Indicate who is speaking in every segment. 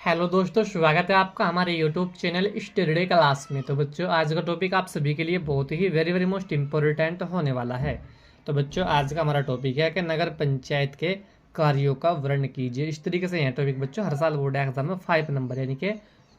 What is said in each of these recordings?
Speaker 1: Hello दोस्तों, स्वागत है आपका हमारे यूट्यूब चैनल स्टडी क्लास में। तो बच्चों, आज का टॉपिक आप सभी के लिए बहुत ही वेरी वेरी मोस्ट इम्पोर्टेंट होने वाला है। तो बच्चों, आज का हमारा टॉपिक है कि नगर पंचायत के कार्यों का वर्णन कीजिए। इस तरीके से यह टॉपिक बच्चों हर साल बोर्ड एग्जाम में 5 नंबर यानी कि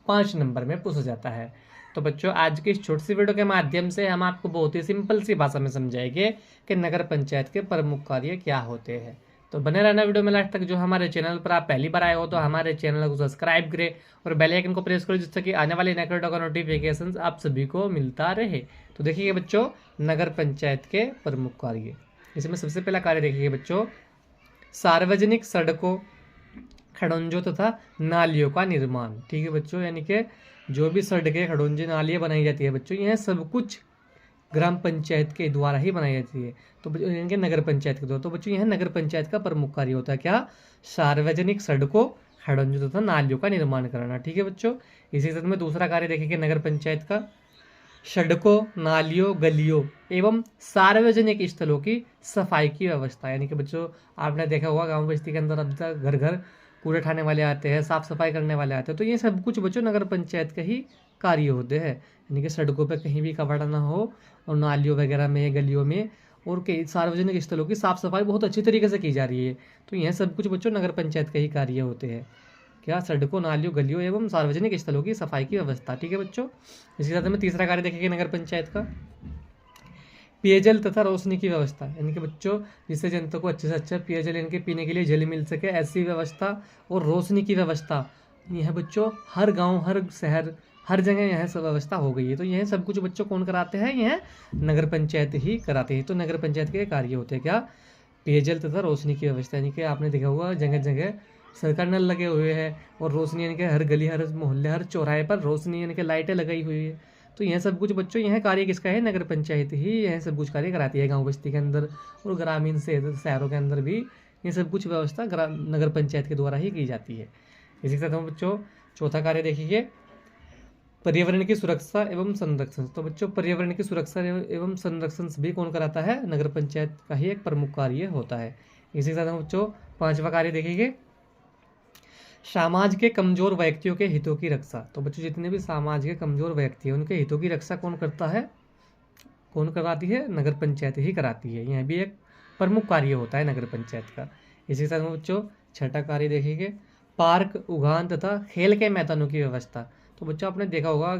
Speaker 1: 5 नंबर में पूछा जाता है। तो बच्चों, आज की इस छोटी सी वीडियो के माध्यम से हम आपको बहुत ही सिंपल सी भाषा में समझाएंगे कि नगर पंचायत के प्रमुख कार्य क्या होते हैं। तो बने रहना वीडियो में लास्ट तक। जो हमारे चैनल पर आप पहली बार आए हो तो हमारे चैनल को सब्सक्राइब करें और बेल आइकन को प्रेस करो, जिससे कि आने वाले नए वीडियो का नोटिफिकेशन आप सभी को मिलता रहे। तो देखिए बच्चों, नगर पंचायत के प्रमुख कार्य, इसमें सबसे पहला कार्य देखिए बच्चों, सार्वजनिक सड़कों, खड़ंजों तथा नालियों का निर्माण। ठीक है बच्चों, यानी कि जो भी सड़कें, खड़ंजे, नालियाँ बनाई जाती है बच्चों, यह सब कुछ ग्राम पंचायत के द्वारा ही बनाई जाती है। तो इनके नगर पंचायत के द्वारा। तो बच्चों, यह नगर पंचायत का प्रमुख कार्य होता है क्या? सार्वजनिक सड़कों, खड़ंजों तथा नालियों का निर्माण कराना। ठीक है बच्चों। इसी तरह में दूसरा कार्य देखेंगे नगर पंचायत का, सड़कों, नालियों, गलियों एवं सार्वजनिक स्थलों की सफाई की व्यवस्था। यानी कि बच्चों, आपने देखा होगा गांव बस्ती के अंदर अब तक घर घर कूड़े उठाने वाले आते हैं, साफ सफाई करने वाले आते हैं। तो ये सब कुछ बच्चों नगर पंचायत के ही कार्य होते हैं। यानी कि सड़कों पर कहीं भी कबाड़ा ना हो, और नालियों वगैरह में, गलियों में और कई सार्वजनिक स्थलों की साफ सफाई बहुत अच्छी तरीके से की जा रही है। तो यह सब कुछ बच्चों नगर पंचायत के ही कार्य होते हैं। क्या? सड़कों, नालियों, गलियों एवं सार्वजनिक स्थलों की सफाई की व्यवस्था। ठीक है बच्चों। इसके साथ में तीसरा कार्य देखेंगे नगर पंचायत का, पेयजल तथा रोशनी की व्यवस्था। यानी कि बच्चों, जिससे जनता को अच्छे से अच्छा पेयजल, इनके पीने के लिए जल मिल सके, ऐसी व्यवस्था और रोशनी की व्यवस्था। यह बच्चों हर गांव, हर शहर, हर जगह यह सब व्यवस्था हो गई है। तो यह सब कुछ बच्चों कौन कराते हैं? यह नगर पंचायत ही कराते हैं। तो नगर पंचायत के कार्य होते हैं क्या? पेयजल तथा रोशनी की व्यवस्था। यानी कि आपने देखा होगा जगह जगह सरकार नल लगे हुए हैं, और रोशनी यानी कि हर गली, हर मोहल्ले, हर चौराहे पर रोशनी यानी कि लाइटें लगाई हुई है। तो यह सब कुछ बच्चों, यह कार्य किसका है? नगर पंचायत ही यह सब कुछ कार्य कराती है गांव बस्ती के अंदर और ग्रामीण शहरों के अंदर भी। ये सब कुछ व्यवस्था नगर पंचायत के द्वारा ही की जाती है। इसी के साथ हम बच्चों चौथा कार्य देखिए, पर्यावरण की सुरक्षा एवं संरक्षण। तो बच्चों, पर्यावरण की सुरक्षा एवं संरक्षण भी कौन कराता है? नगर पंचायत का ही एक प्रमुख कार्य होता है। इसी के साथ हम बच्चों पांचवा कार्य देखेंगे, समाज के कमजोर व्यक्तियों के हितों की रक्षा। तो बच्चों, जितने भी समाज के कमजोर व्यक्ति हैं उनके हितों की रक्षा कौन करता है? कौन कराती है? नगर पंचायत ही कराती है। यह भी एक प्रमुख कार्य होता है नगर पंचायत का। इसी के साथ में बच्चों छठा कार्य देखेंगे, पार्क, उद्यान तथा खेल के मैदानों की व्यवस्था। तो बच्चों, आपने देखा होगा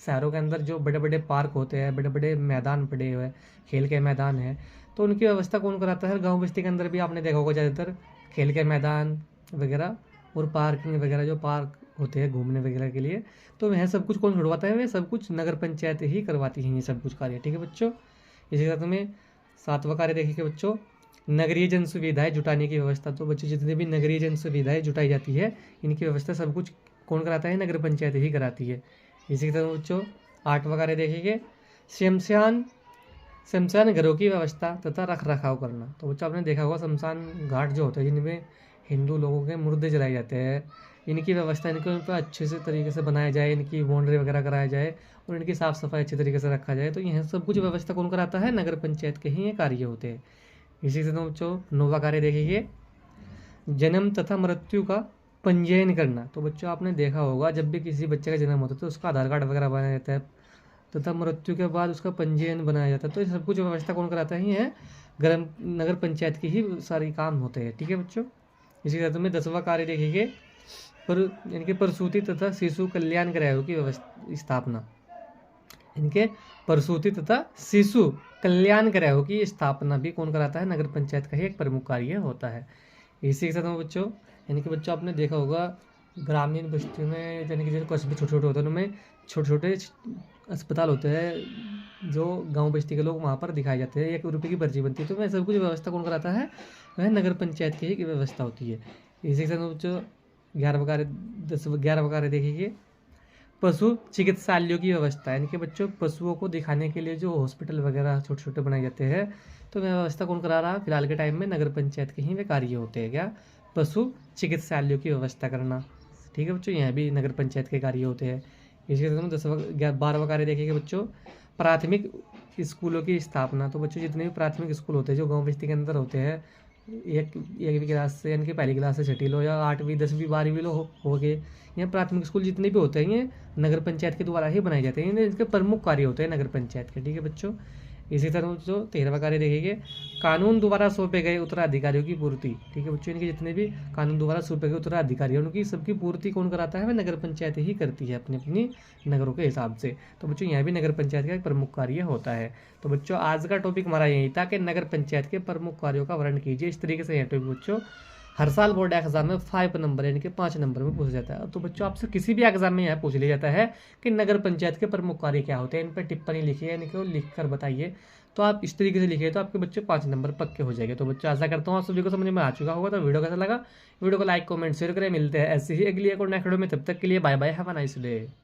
Speaker 1: शहरों के अंदर जो बड़े बड़े पार्क होते हैं, बड़े बड़े मैदान पड़े हुए हैं, खेल के मैदान है, तो उनकी व्यवस्था कौन कराता है? गाँव बस्ती के अंदर भी आपने देखा होगा ज़्यादातर खेल के मैदान वगैरह और पार्किंग वगैरह, जो पार्क होते हैं घूमने वगैरह के लिए, तो वह सब कुछ कौन छुड़वाता है? वह सब कुछ नगर पंचायत ही करवाती है ये सब कुछ कार्य। ठीक है बच्चों। इसी के साथ में सातवां कार्य देखेंगे बच्चों, नगरीय जन सुविधाएं जुटाने की व्यवस्था। तो बच्चों, जितने भी नगरीय जन सुविधाएं जुटाई जाती है, इनकी व्यवस्था सब कुछ कौन कराता है? नगर पंचायत ही कराती है। इसी के साथ बच्चों आठवां कार्य देखेंगे, शमशान शमशान घरों की व्यवस्था तथा रख रखाव करना। तो बच्चों, आपने देखा होगा शमशान घाट जो होते हैं जिनमें हिंदू लोगों के मुर्दे जलाए जाते हैं, इनकी व्यवस्था, इनको उन पर अच्छे से तरीके से बनाया जाए, इनकी बाउंड्री वगैरह कराया जाए और इनकी साफ़ सफाई अच्छे तरीके से रखा जाए। तो यह सब कुछ व्यवस्था कौन कराता है? नगर पंचायत के ही ये कार्य होते हैं। इसी से बच्चों नौवां कार्य देखेंगे, जन्म तथा मृत्यु का पंजीयन करना। तो बच्चों, आपने देखा होगा जब भी किसी बच्चे का जन्म होता है तो उसका आधार कार्ड वगैरह बनाया जाता है, तथा मृत्यु के बाद उसका पंजीयन बनाया जाता है। तो ये सब कुछ व्यवस्था कौन कराता है? ये ग्राम नगर पंचायत की ही सारी काम होते हैं। ठीक है बच्चों। इसी के साथ में 10वां कार्य देखेंगे, पर इनके प्रसूति तथा शिशु कल्याण गृहों की व्यवस्था स्थापना। इनके प्रसूति तथा शिशु कल्याण गृहों की स्थापना भी कौन कराता है? नगर पंचायत का ही एक प्रमुख कार्य होता है। इसी के साथ में बच्चों, यानी कि बच्चों आपने देखा होगा ग्रामीण बस्तियों में, यानी कि जैसे कस्बे छोटे छोटे होते हैं उनमें छोटे छोटे अस्पताल होते हैं जो गांव बस्ती के लोग वहाँ पर दिखाए जाते हैं, 1 रुपये की पर्ची बनती है। तो वह सब कुछ व्यवस्था कौन कराता है? वह नगर पंचायत की ही व्यवस्था होती है। इसी के साथ बच्चों 11वां कार्य देखिए, पशु चिकित्सालयों की व्यवस्था। यानी कि बच्चों, पशुओं को दिखाने के लिए जो हॉस्पिटल वगैरह छोटे छोटे बनाए जाते हैं, तो वह व्यवस्था कौन करा रहा है? फिलहाल के टाइम में नगर पंचायत के ही वे कार्य होते हैं। क्या? पशु चिकित्सालयों की व्यवस्था करना। ठीक है बच्चों, यह भी नगर पंचायत के कार्य होते हैं। इसके साथ में 12वां कार्य देखेंगे बच्चों, प्राथमिक स्कूलों की स्थापना। तो बच्चों, जितने भी प्राथमिक स्कूल होते हैं जो गाँव बस्ती के अंदर होते हैं, एक एक भी क्लास से, यानी कि पहली क्लास से छठी लो या 8वीं 10वीं 12वीं लो हो गए, या प्राथमिक स्कूल जितने भी होते हैं ये नगर पंचायत के द्वारा ही बनाए जाते हैं। इनके प्रमुख कार्य होते हैं नगर पंचायत के। ठीक है बच्चों, इसी तरह जो 13वां कार्य देखेंगे, कानून द्वारा सौंपे गए उत्तराधिकारियों की पूर्ति। ठीक है बच्चों, इनके जितने भी कानून द्वारा सौंपे गए उत्तराधिकारी हैं उनकी सबकी पूर्ति कौन कराता है? वह नगर पंचायत ही करती है अपनी अपनी नगरों के हिसाब से। तो बच्चों यहाँ भी नगर पंचायत का एक प्रमुख कार्य होता है। तो बच्चों आज का टॉपिक हमारा यही था कि नगर पंचायत के प्रमुख कार्यों का वर्णन कीजिए। इस तरीके से यह टॉपिक बच्चों हर साल बोर्ड एग्जाम में 5 नंबर यानी कि 5 नंबर में पूछा जाता है। तो बच्चों आपसे किसी भी एग्जाम में यह पूछ लिया जाता है कि नगर पंचायत के प्रमुख कार्य क्या होते हैं, इन पर टिप्पणी लिखिए, यानी कि लिख कर बताइए। तो आप इस तरीके से लिखिए तो आपके बच्चे 5 नंबर पक्के हो जाएंगे। तो बच्चों आशा करता हूँ आप सभी को समझ में आ चुका होगा। तो वीडियो कैसा लगा, वीडियो को लाइक कमेंट शेयर करें। मिलते हैं ऐसे ही अगली एक और नेक्स्ट वीडियो में, तब तक के लिए bye bye, have a nice day.